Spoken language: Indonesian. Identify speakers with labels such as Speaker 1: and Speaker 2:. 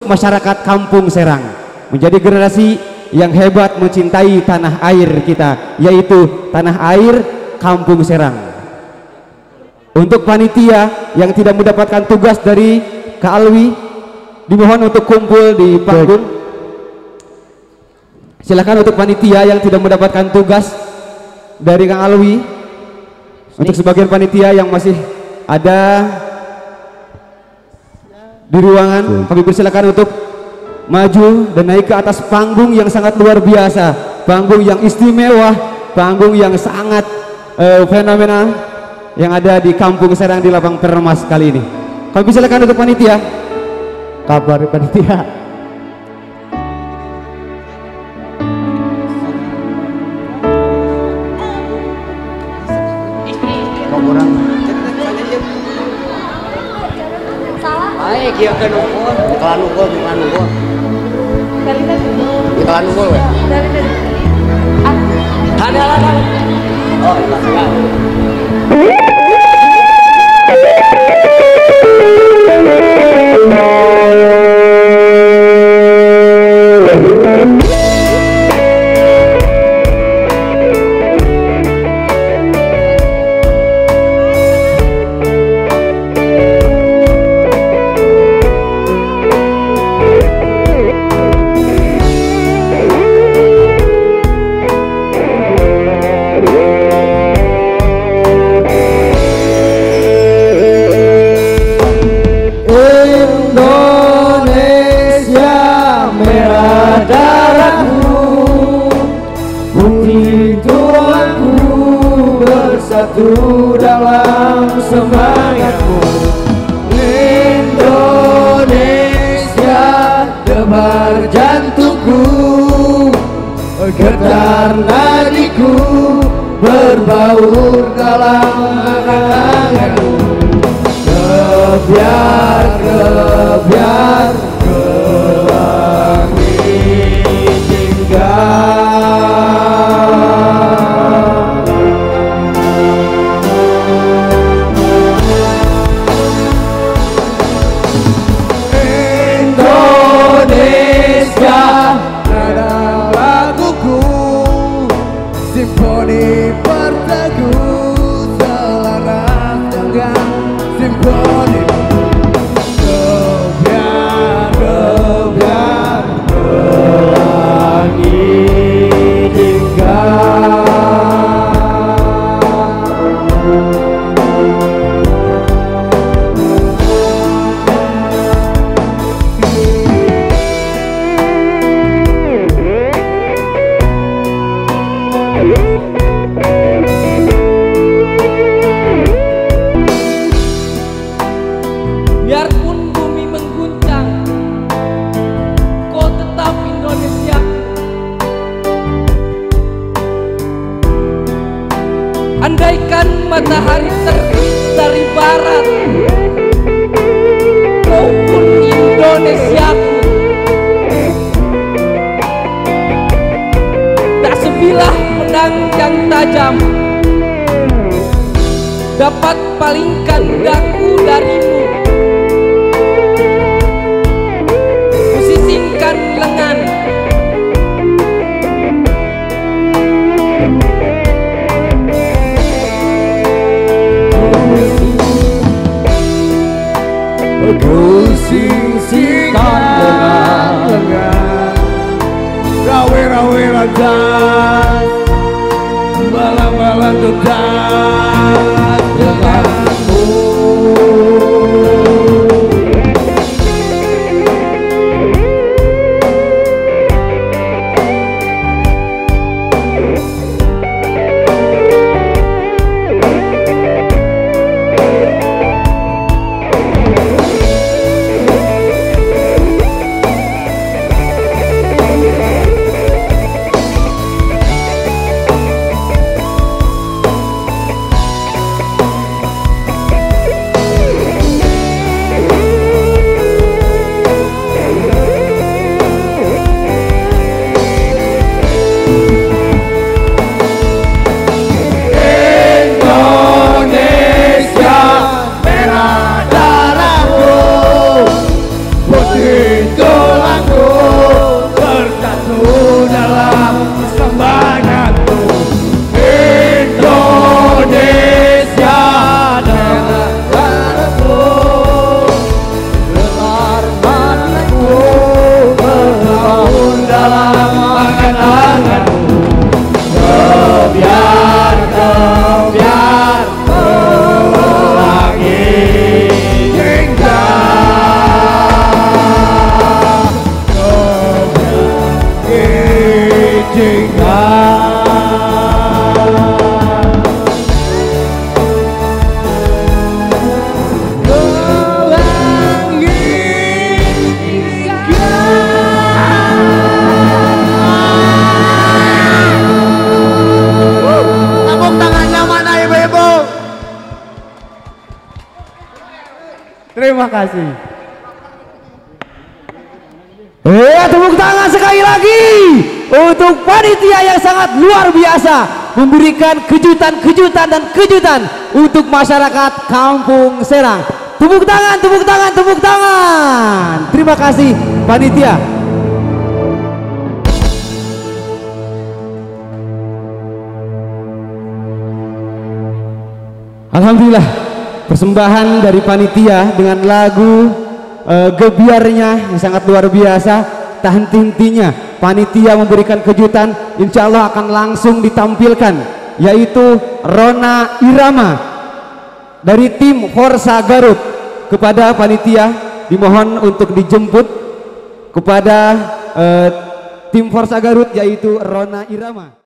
Speaker 1: masyarakat Kampung Serang menjadi generasi yang hebat mencintai tanah air kita, yaitu tanah air Kampung Serang. Untuk panitia yang tidak mendapatkan tugas dari Kak Alwi, dimohon untuk kumpul di panggung. Silakan untuk panitia yang tidak mendapatkan tugas dari Kang Alwi. Untuk sebagian panitia yang masih ada di ruangan, kami persilakan untuk maju dan naik ke atas panggung yang sangat luar biasa, panggung yang istimewa, panggung yang sangat fenomenal yang ada di Kampung Serang di Lapang Permas kali ini. Kami persilakan untuk panitia. Kabar panitia.
Speaker 2: Iya kan unggul, iklan unggul. Iklan unggul we. Ada. Oh, iklan.
Speaker 3: Satu dalam semangatmu, Indonesia, debar jantungku, getar nadiku, berbaur dalam angan-anganmu. Kebiar ke langit hingga simfoni berteguh selaras dengan simfoni. Kebiar ke langit hingga
Speaker 4: biarpun bumi mengguncang, kau tetap Indonesia. Andaikan matahari terbit dari barat, kau pun Indonesiaku. Tak sebilah pedang yang tajam dapat palingkan daku darimu. Kusisingkan lengan,
Speaker 3: kusisingkan lengan, rawe-rawe lantas, balang-balang tetas denganmu. Tepuk tangannya mana ibu-ibu? Terima kasih.
Speaker 1: Tepuk tangan sekali lagi untuk panitia yang sangat luar biasa memberikan kejutan-kejutan dan kejutan untuk masyarakat Kampung Serang. Tepuk tangan, tepuk tangan, tepuk tangan. Terima kasih panitia. Alhamdulillah, persembahan dari panitia dengan lagu gebiarnya yang sangat luar biasa. Tak henti-hentinya panitia memberikan kejutan, insya Allah akan langsung ditampilkan, yaitu Rona Irama dari tim Forsa Garut. Kepada panitia dimohon untuk dijemput kepada tim Forsa Garut, yaitu Rona Irama.